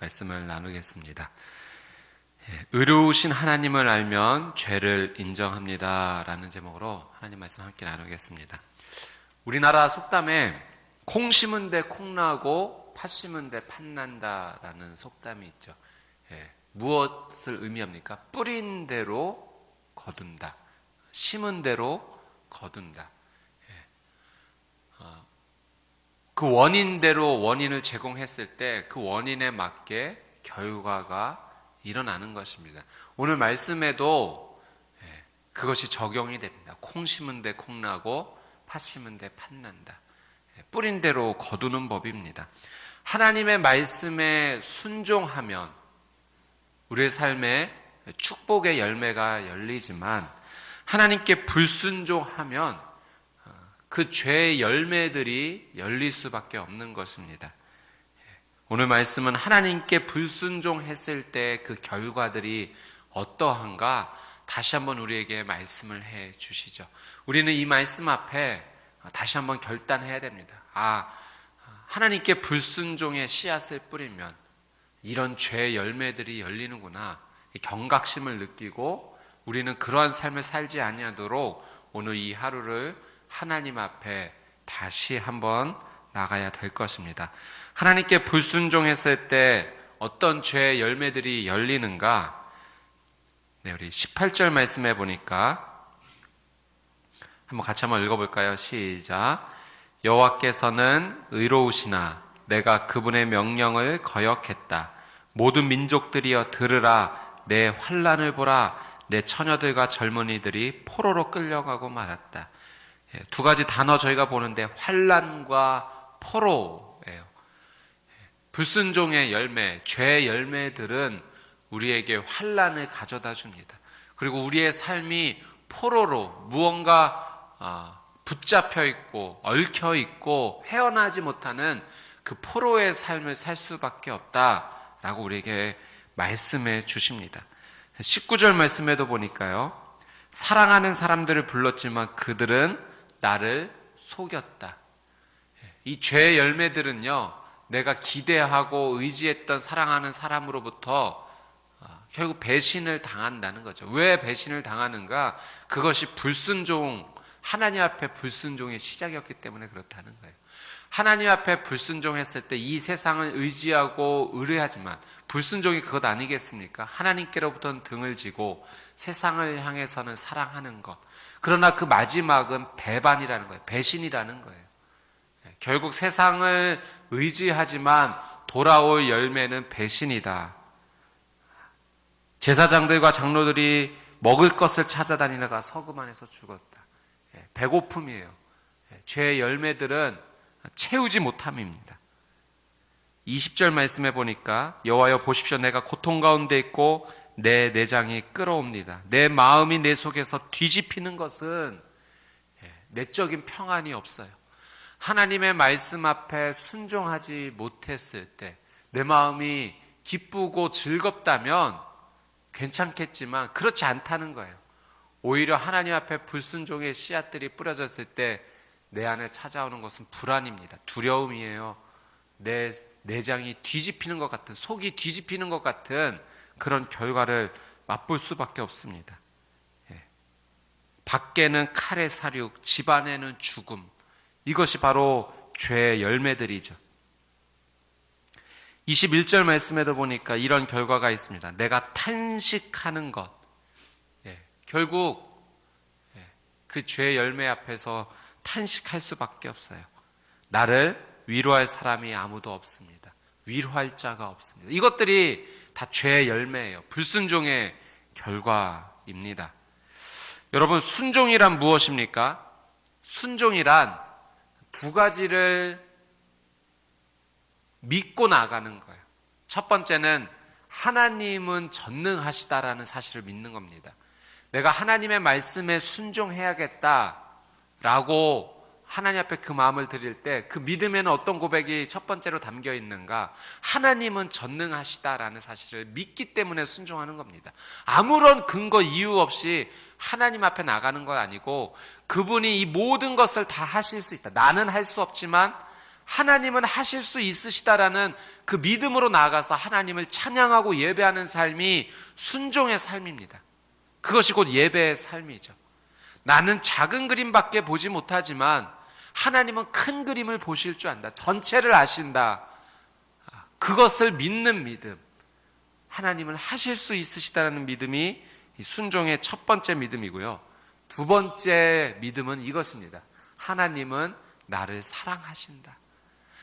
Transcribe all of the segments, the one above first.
말씀을 나누겠습니다. 의로우신 하나님을 알면 죄를 인정합니다 라는 제목으로 하나님 말씀 함께 나누겠습니다. 우리나라 속담에 콩 심은 데 콩 나고 팥 심은 데 팥 난다 라는 속담이 있죠. 무엇을 의미합니까? 뿌린 대로 거둔다, 심은 대로 거둔다. 그 원인대로 원인을 제공했을 때 그 원인에 맞게 결과가 일어나는 것입니다. 오늘 말씀에도 그것이 적용이 됩니다. 콩 심은 데 콩 나고 팥 심은 데 팥 난다. 뿌린 대로 거두는 법입니다. 하나님의 말씀에 순종하면 우리의 삶에 축복의 열매가 열리지만 하나님께 불순종하면 그 죄의 열매들이 열릴 수밖에 없는 것입니다. 오늘 말씀은 하나님께 불순종했을 때 그 결과들이 어떠한가 다시 한번 우리에게 말씀을 해 주시죠. 우리는 이 말씀 앞에 다시 한번 결단해야 됩니다. 하나님께 불순종의 씨앗을 뿌리면 이런 죄의 열매들이 열리는구나. 경각심을 느끼고 우리는 그러한 삶을 살지 아니하도록 오늘 이 하루를 하나님 앞에 다시 한번 나가야 될 것입니다. 하나님께 불순종했을 때 어떤 죄의 열매들이 열리는가? 우리 18절 말씀해 보니까 한번 같이 한번 읽어볼까요? 시작. 여호와께서는 의로우시나 내가 그분의 명령을 거역했다. 모든 민족들이여 들으라. 내 환난을 보라. 내 처녀들과 젊은이들이 포로로 끌려가고 말았다. 두 가지 단어 저희가 보는데 환난과 포로예요. 불순종의 열매, 죄의 열매들은 우리에게 환난을 가져다 줍니다. 그리고 우리의 삶이 포로로 무언가 붙잡혀 있고 얽혀 있고 헤어나지 못하는 그 포로의 삶을 살 수밖에 없다라고 우리에게 말씀해 주십니다. 19절 말씀에도 보니까요. 사랑하는 사람들을 불렀지만 그들은 나를 속였다. 이 죄의 열매들은요, 내가 기대하고 의지했던 사랑하는 사람으로부터 결국 배신을 당한다는 거죠. 왜 배신을 당하는가? 그것이 하나님 앞에 불순종의 시작이었기 때문에 그렇다는 거예요. 하나님 앞에 불순종했을 때 이 세상을 의지하고 의뢰하지만 불순종이 그것 아니겠습니까? 하나님께로부터는 등을 지고 세상을 향해서는 사랑하는 것. 그러나 그 마지막은 배반이라는 거예요. 배신이라는 거예요. 결국 세상을 의지하지만 돌아올 열매는 배신이다. 제사장들과 장로들이 먹을 것을 찾아다니다가 서금 안에서 죽었다. 배고픔이에요. 죄의 열매들은 채우지 못함입니다. 20절 말씀해 보니까 여호와여 보십시오. 내가 고통 가운데 있고 내 내장이 끓어옵니다. 내 마음이 내 속에서 뒤집히는 것은 내적인 평안이 없어요. 하나님의 말씀 앞에 순종하지 못했을 때 내 마음이 기쁘고 즐겁다면 괜찮겠지만 그렇지 않다는 거예요. 오히려 하나님 앞에 불순종의 씨앗들이 뿌려졌을 때 내 안에 찾아오는 것은 불안입니다. 두려움이에요. 내 내장이 뒤집히는 것 같은, 속이 뒤집히는 것 같은 그런 결과를 맛볼 수밖에 없습니다. 밖에는 칼의 사륙, 집안에는 죽음. 이것이 바로 죄의 열매들이죠. 21절 말씀에도 보니까 이런 결과가 있습니다. 내가 탄식하는 것. 결국 그 죄의 열매 앞에서 탄식할 수밖에 없어요. 나를 위로할 사람이 아무도 없습니다. 위로할 자가 없습니다. 이것들이 다 죄의 열매예요. 불순종의 결과입니다. 여러분, 순종이란 무엇입니까? 순종이란 두 가지를 믿고 나가는 거예요. 첫 번째는 하나님은 전능하시다라는 사실을 믿는 겁니다. 내가 하나님의 말씀에 순종해야겠다라고 하나님 앞에 그 마음을 드릴 때 그 믿음에는 어떤 고백이 첫 번째로 담겨 있는가? 하나님은 전능하시다라는 사실을 믿기 때문에 순종하는 겁니다. 아무런 근거 이유 없이 하나님 앞에 나가는 건 아니고 그분이 이 모든 것을 다 하실 수 있다. 나는 할 수 없지만 하나님은 하실 수 있으시다라는 그 믿음으로 나아가서 하나님을 찬양하고 예배하는 삶이 순종의 삶입니다. 그것이 곧 예배의 삶이죠. 나는 작은 그림밖에 보지 못하지만 하나님은 큰 그림을 보실 줄 안다. 전체를 아신다. 그것을 믿는 믿음. 하나님은 하실 수 있으시다는 믿음이 순종의 첫 번째 믿음이고요. 두 번째 믿음은 이것입니다. 하나님은 나를 사랑하신다.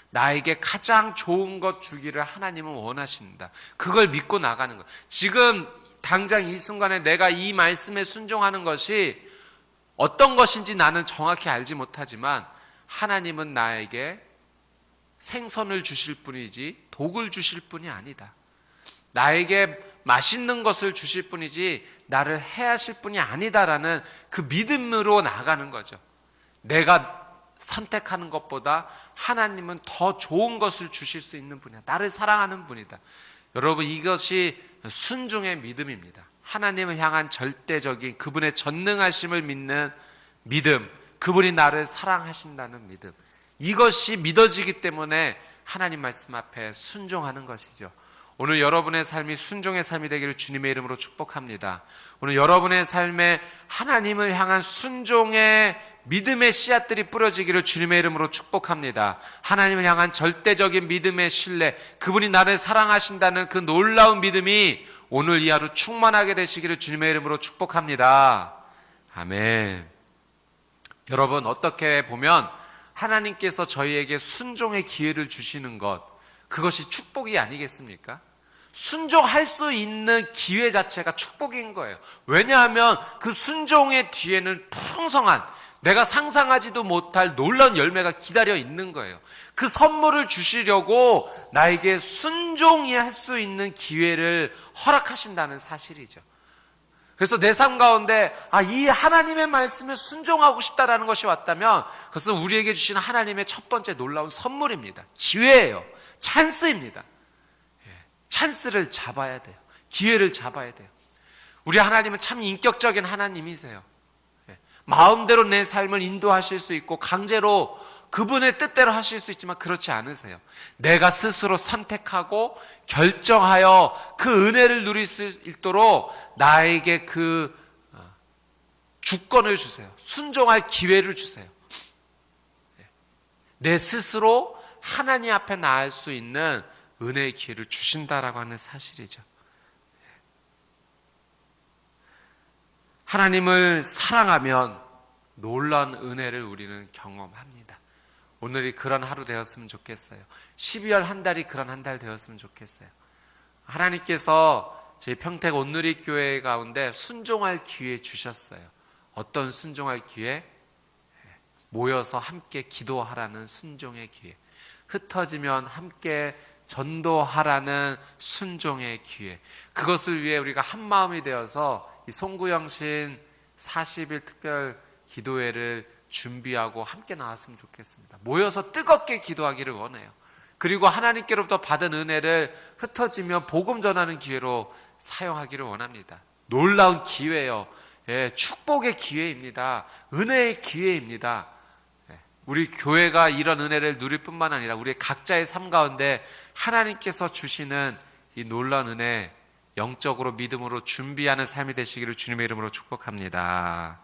나에게 가장 좋은 것 주기를 하나님은 원하신다. 그걸 믿고 나가는 거예요. 지금 당장 이 순간에 내가 이 말씀에 순종하는 것이 어떤 것인지 나는 정확히 알지 못하지만 하나님은 나에게 생선을 주실 뿐이지 독을 주실 뿐이 아니다. 나에게 맛있는 것을 주실 뿐이지 나를 해하실 뿐이 아니다라는 그 믿음으로 나가는 거죠. 내가 선택하는 것보다 하나님은 더 좋은 것을 주실 수 있는 분이야. 나를 사랑하는 분이다. 여러분, 이것이 순종의 믿음입니다. 하나님을 향한 절대적인 그분의 전능하심을 믿는 믿음, 그분이 나를 사랑하신다는 믿음, 이것이 믿어지기 때문에 하나님 말씀 앞에 순종하는 것이죠. 오늘 여러분의 삶이 순종의 삶이 되기를 주님의 이름으로 축복합니다. 오늘 여러분의 삶에 하나님을 향한 순종의 믿음의 씨앗들이 뿌려지기를 주님의 이름으로 축복합니다. 하나님을 향한 절대적인 믿음의 신뢰, 그분이 나를 사랑하신다는 그 놀라운 믿음이 오늘 이 하루 충만하게 되시기를 주님의 이름으로 축복합니다. 아멘. 여러분, 어떻게 보면 하나님께서 저희에게 순종의 기회를 주시는 것, 그것이 축복이 아니겠습니까? 순종할 수 있는 기회 자체가 축복인 거예요. 왜냐하면 그 순종의 뒤에는 풍성한, 내가 상상하지도 못할 놀라운 열매가 기다려 있는 거예요. 그 선물을 주시려고 나에게 순종이 할 수 있는 기회를 허락하신다는 사실이죠. 그래서 내 삶 가운데 이 하나님의 말씀에 순종하고 싶다라는 것이 왔다면 그것은 우리에게 주시는 하나님의 첫 번째 놀라운 선물입니다. 기회예요. 찬스입니다. 찬스를 잡아야 돼요. 기회를 잡아야 돼요. 우리 하나님은 참 인격적인 하나님이세요. 마음대로 내 삶을 인도하실 수 있고 강제로 그분의 뜻대로 하실 수 있지만 그렇지 않으세요. 내가 스스로 선택하고 결정하여 그 은혜를 누릴 수 있도록 나에게 그 주권을 주세요. 순종할 기회를 주세요. 내 스스로 하나님 앞에 나갈 수 있는 은혜의 기회를 주신다라고 하는 사실이죠. 하나님을 사랑하면 놀라운 은혜를 우리는 경험합니다. 오늘이 그런 하루 되었으면 좋겠어요. 12월 한 달이 그런 한 달 되었으면 좋겠어요. 하나님께서 저희 평택 온누리교회 가운데 순종할 기회 주셨어요. 어떤 순종할 기회? 모여서 함께 기도하라는 순종의 기회. 흩어지면 함께 전도하라는 순종의 기회. 그것을 위해 우리가 한 마음이 되어서 이 송구영신 40일 특별 기도회를 준비하고 함께 나왔으면 좋겠습니다. 모여서 뜨겁게 기도하기를 원해요. 그리고 하나님께로부터 받은 은혜를 흩어지면 복음 전하는 기회로 사용하기를 원합니다. 놀라운 기회예요. 축복의 기회입니다. 은혜의 기회입니다. 우리 교회가 이런 은혜를 누릴 뿐만 아니라 우리 각자의 삶 가운데 하나님께서 주시는 이 놀라운 은혜, 영적으로 믿음으로 준비하는 삶이 되시기를 주님의 이름으로 축복합니다.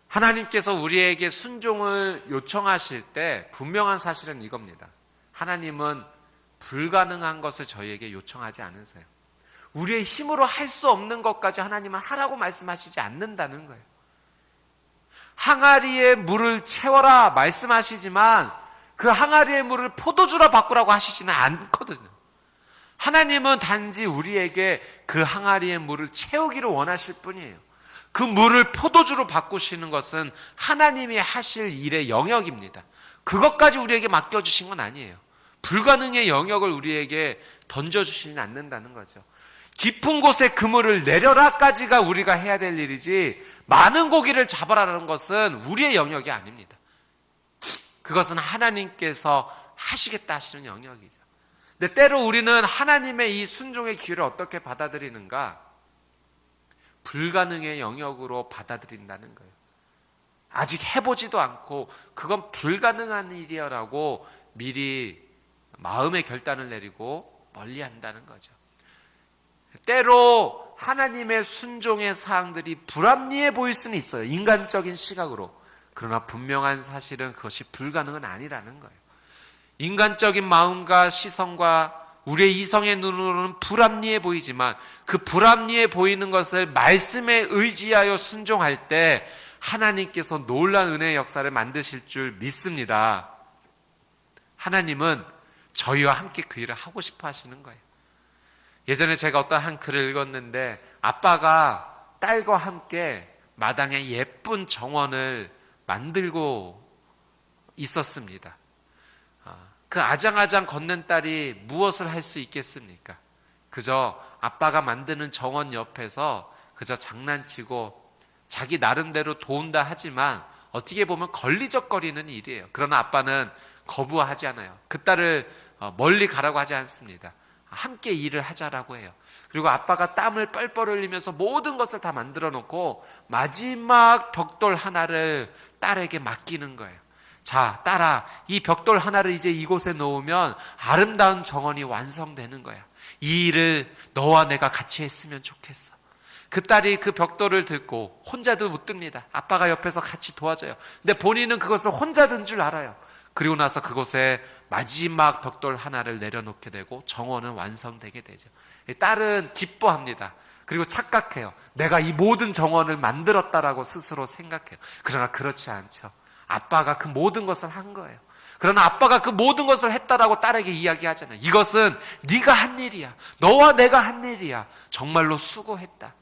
하나님께서 우리에게 순종을 요청하실 때 분명한 사실은 이겁니다. 하나님은 불가능한 것을 저희에게 요청하지 않으세요. 우리의 힘으로 할 수 없는 것까지 하나님은 하라고 말씀하시지 않는다는 거예요. 항아리에 물을 채워라 말씀하시지만 그 항아리의 물을 포도주로 바꾸라고 하시지는 않거든요. 하나님은 단지 우리에게 그 항아리의 물을 채우기를 원하실 뿐이에요. 그 물을 포도주로 바꾸시는 것은 하나님이 하실 일의 영역입니다. 그것까지 우리에게 맡겨주신 건 아니에요. 불가능의 영역을 우리에게 던져주시진 않는다는 거죠. 깊은 곳에 그물을 내려라까지가 우리가 해야 될 일이지 많은 고기를 잡아라는 것은 우리의 영역이 아닙니다. 그것은 하나님께서 하시겠다 하시는 영역이죠. 근데 때로 우리는 하나님의 이 순종의 기회를 어떻게 받아들이는가? 불가능의 영역으로 받아들인다는 거예요. 아직 해보지도 않고 그건 불가능한 일이야라고 미리 마음의 결단을 내리고 멀리 한다는 거죠. 때로 하나님의 순종의 사항들이 불합리해 보일 수는 있어요. 인간적인 시각으로. 그러나 분명한 사실은 그것이 불가능은 아니라는 거예요. 인간적인 마음과 시선과 우리의 이성의 눈으로는 불합리해 보이지만 그 불합리해 보이는 것을 말씀에 의지하여 순종할 때 하나님께서 놀라운 은혜의 역사를 만드실 줄 믿습니다. 하나님은 저희와 함께 그 일을 하고 싶어 하시는 거예요. 예전에 제가 어떤 한 글을 읽었는데 아빠가 딸과 함께 마당에 예쁜 정원을 만들고 있었습니다. 그 아장아장 걷는 딸이 무엇을 할 수 있겠습니까? 그저 아빠가 만드는 정원 옆에서 그저 장난치고 자기 나름대로 도운다 하지만 어떻게 보면 걸리적거리는 일이에요. 그러나 아빠는 거부하지 않아요. 그 딸을 멀리 가라고 하지 않습니다. 함께 일을 하자라고 해요. 그리고 아빠가 땀을 뻘뻘 흘리면서 모든 것을 다 만들어 놓고 마지막 벽돌 하나를 딸에게 맡기는 거예요. 자, 딸아, 이 벽돌 하나를 이제 이곳에 놓으면 아름다운 정원이 완성되는 거야. 이 일을 너와 내가 같이 했으면 좋겠어. 그 딸이 그 벽돌을 들고 혼자도 못 듭니다. 아빠가 옆에서 같이 도와줘요. 근데 본인은 그것을 혼자 든 줄 알아요. 그리고 나서 그곳에 마지막 벽돌 하나를 내려놓게 되고 정원은 완성되게 되죠. 딸은 기뻐합니다. 그리고 착각해요. 내가 이 모든 정원을 만들었다라고 스스로 생각해요. 그러나 그렇지 않죠. 아빠가 그 모든 것을 한 거예요. 그러나 아빠가 그 모든 것을 했다라고 딸에게 이야기하잖아요. 이것은 네가 한 일이야. 너와 내가 한 일이야. 정말로 수고했다.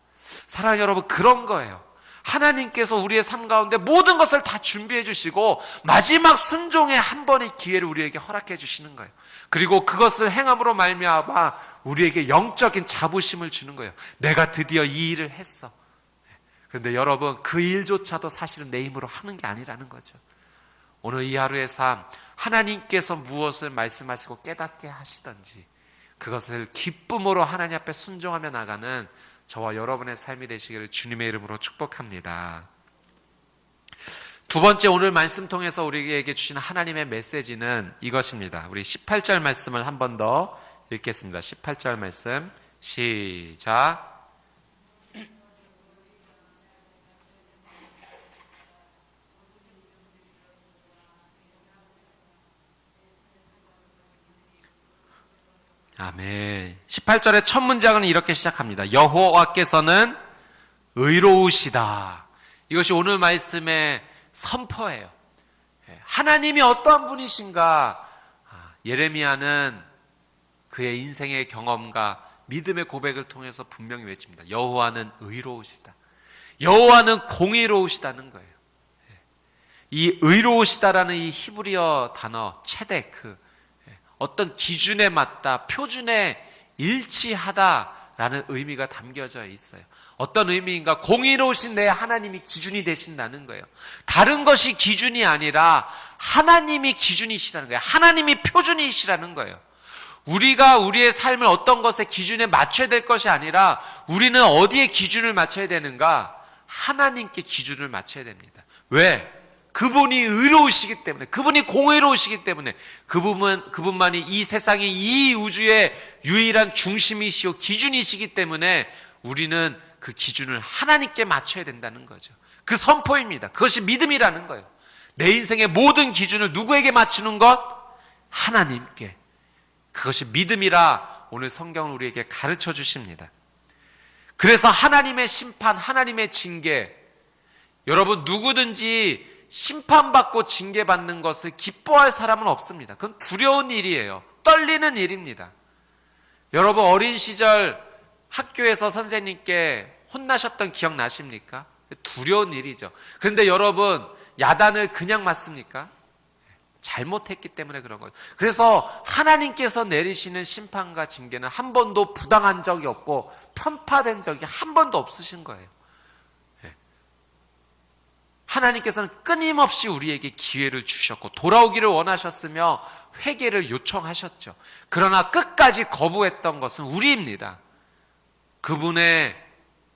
사랑하는 여러분, 그런 거예요. 하나님께서 우리의 삶 가운데 모든 것을 다 준비해 주시고 마지막 순종의 한 번의 기회를 우리에게 허락해 주시는 거예요. 그리고 그것을 행함으로 말미암아 우리에게 영적인 자부심을 주는 거예요. 내가 드디어 이 일을 했어. 그런데 여러분, 그 일조차도 사실은 내 힘으로 하는 게 아니라는 거죠. 오늘 이 하루의 삶, 하나님께서 무엇을 말씀하시고 깨닫게 하시던지 그것을 기쁨으로 하나님 앞에 순종하며 나가는 저와 여러분의 삶이 되시기를 주님의 이름으로 축복합니다. 두 번째, 오늘 말씀 통해서 우리에게 주시는 하나님의 메시지는 이것입니다. 우리 18절 말씀을 한 번 더 읽겠습니다. 18절 말씀 시작. 아멘. 18절의 첫 문장은 이렇게 시작합니다. 여호와께서는 의로우시다. 이것이 오늘 말씀의 선포예요. 하나님이 어떠한 분이신가? 예레미야는 그의 인생의 경험과 믿음의 고백을 통해서 분명히 외칩니다. 여호와는 의로우시다. 여호와는 공의로우시다는 거예요. 이 의로우시다라는 이 히브리어 단어 체데크, 어떤 기준에 맞다, 표준에 일치하다라는 의미가 담겨져 있어요. 어떤 의미인가? 공의로우신 내 하나님이 기준이 되신다는 거예요. 다른 것이 기준이 아니라 하나님이 기준이시라는 거예요. 하나님이 표준이시라는 거예요. 우리가 우리의 삶을 어떤 것에 기준에 맞춰야 될 것이 아니라 우리는 어디에 기준을 맞춰야 되는가? 하나님께 기준을 맞춰야 됩니다. 왜? 그분이 의로우시기 때문에, 그분이 공의로우시기 때문에, 그분만이 이 세상의 이 우주의 유일한 중심이시오 기준이시기 때문에 우리는 그 기준을 하나님께 맞춰야 된다는 거죠. 그 선포입니다. 그것이 믿음이라는 거예요. 내 인생의 모든 기준을 누구에게 맞추는 것? 하나님께. 그것이 믿음이라 오늘 성경은 우리에게 가르쳐 주십니다. 그래서 하나님의 심판, 하나님의 징계, 여러분 누구든지 심판받고 징계받는 것을 기뻐할 사람은 없습니다. 그건 두려운 일이에요. 떨리는 일입니다. 여러분 어린 시절 학교에서 선생님께 혼나셨던 기억 나십니까? 두려운 일이죠. 그런데 여러분 야단을 그냥 맞습니까? 잘못했기 때문에 그런 거예요. 그래서 하나님께서 내리시는 심판과 징계는 한 번도 부당한 적이 없고 편파된 적이 한 번도 없으신 거예요. 하나님께서는 끊임없이 우리에게 기회를 주셨고 돌아오기를 원하셨으며 회개를 요청하셨죠. 그러나 끝까지 거부했던 것은 우리입니다. 그분의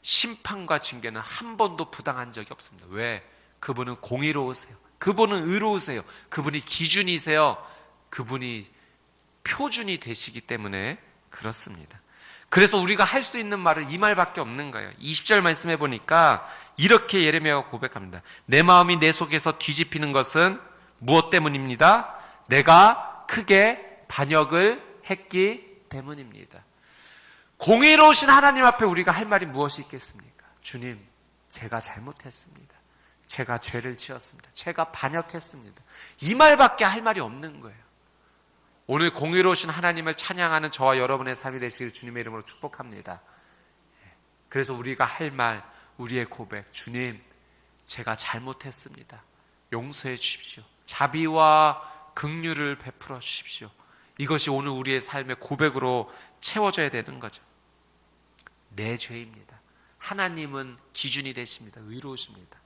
심판과 징계는 한 번도 부당한 적이 없습니다. 왜? 그분은 공의로우세요. 그분은 의로우세요. 그분이 기준이세요. 그분이 표준이 되시기 때문에 그렇습니다. 그래서 우리가 할 수 있는 말은 이 말밖에 없는 거예요. 20절 말씀해 보니까 이렇게 예레미야가 고백합니다. 내 마음이 내 속에서 뒤집히는 것은 무엇 때문입니다? 내가 크게 반역을 했기 때문입니다. 공의로우신 하나님 앞에 우리가 할 말이 무엇이 있겠습니까? 주님, 제가 잘못했습니다. 제가 죄를 지었습니다. 제가 반역했습니다. 이 말밖에 할 말이 없는 거예요. 오늘 공의로우신 하나님을 찬양하는 저와 여러분의 삶이 되시길 주님의 이름으로 축복합니다. 그래서 우리가 할 말, 우리의 고백, 주님, 제가 잘못했습니다. 용서해 주십시오. 자비와 긍휼을 베풀어 주십시오. 이것이 오늘 우리의 삶의 고백으로 채워져야 되는 거죠. 내 죄입니다. 하나님은 기준이 되십니다. 의로우십니다.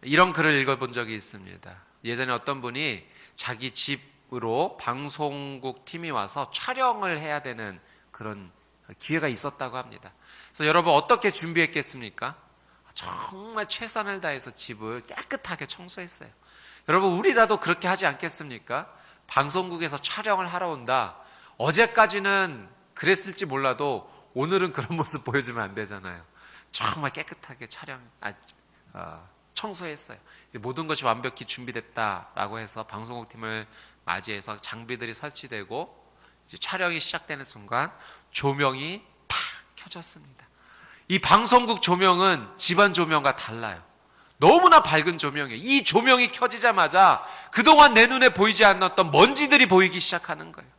이런 글을 읽어본 적이 있습니다. 예전에 어떤 분이 자기 집으로 방송국 팀이 와서 촬영을 해야 되는 그런 기회가 있었다고 합니다. 그래서 여러분 어떻게 준비했겠습니까? 정말 최선을 다해서 집을 깨끗하게 청소했어요. 여러분 우리라도 그렇게 하지 않겠습니까? 방송국에서 촬영을 하러 온다. 어제까지는 그랬을지 몰라도 오늘은 그런 모습 보여주면 안 되잖아요. 정말 깨끗하게 청소했어요. 모든 것이 완벽히 준비됐다라고 해서 방송국 팀을 맞이해서 장비들이 설치되고 이제 촬영이 시작되는 순간 조명이 탁 켜졌습니다. 이 방송국 조명은 집안 조명과 달라요. 너무나 밝은 조명이에요. 이 조명이 켜지자마자 그동안 내 눈에 보이지 않았던 먼지들이 보이기 시작하는 거예요.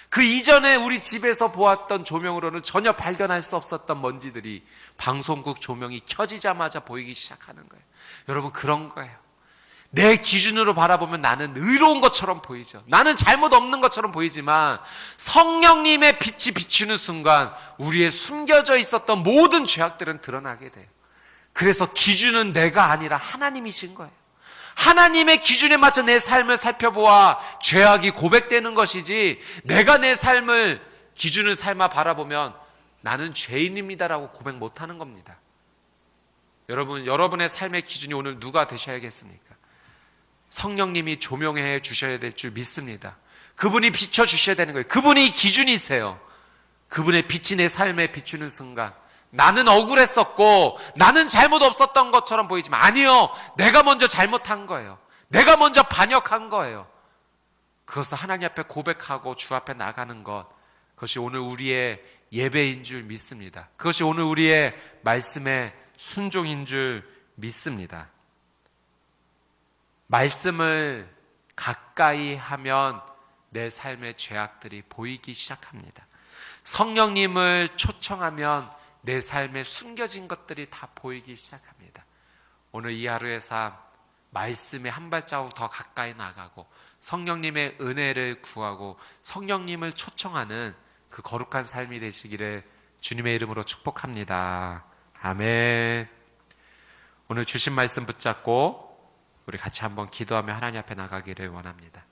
그 이전에 우리 집에서 보았던 조명으로는 전혀 발견할 수 없었던 먼지들이 방송국 조명이 켜지자마자 보이기 시작하는 거예요. 여러분 그런 거예요. 내 기준으로 바라보면 나는 의로운 것처럼 보이죠. 나는 잘못 없는 것처럼 보이지만 성령님의 빛이 비추는 순간 우리의 숨겨져 있었던 모든 죄악들은 드러나게 돼요. 그래서 기준은 내가 아니라 하나님이신 거예요. 하나님의 기준에 맞춰 내 삶을 살펴보아 죄악이 고백되는 것이지 내가 내 삶을 기준을 삶아 바라보면 나는 죄인입니다라고 고백 못하는 겁니다. 여러분, 여러분의 삶의 기준이 오늘 누가 되셔야겠습니까? 성령님이 조명해 주셔야 될 줄 믿습니다. 그분이 비춰주셔야 되는 거예요. 그분이 기준이세요. 그분의 빛이 내 삶에 비추는 순간 나는 억울했었고 나는 잘못 없었던 것처럼 보이지만 아니요, 내가 먼저 잘못한 거예요. 내가 먼저 반역한 거예요. 그것을 하나님 앞에 고백하고 주 앞에 나가는 것, 그것이 오늘 우리의 예배인 줄 믿습니다. 그것이 오늘 우리의 말씀의 순종인 줄 믿습니다. 말씀을 가까이 하면 내 삶의 죄악들이 보이기 시작합니다. 성령님을 초청하면 내 삶에 숨겨진 것들이 다 보이기 시작합니다. 오늘 이 하루의 삶, 말씀에 한 발자국 더 가까이 나가고 성령님의 은혜를 구하고 성령님을 초청하는 그 거룩한 삶이 되시기를 주님의 이름으로 축복합니다. 아멘. 오늘 주신 말씀 붙잡고 우리 같이 한번 기도하며 하나님 앞에 나가기를 원합니다.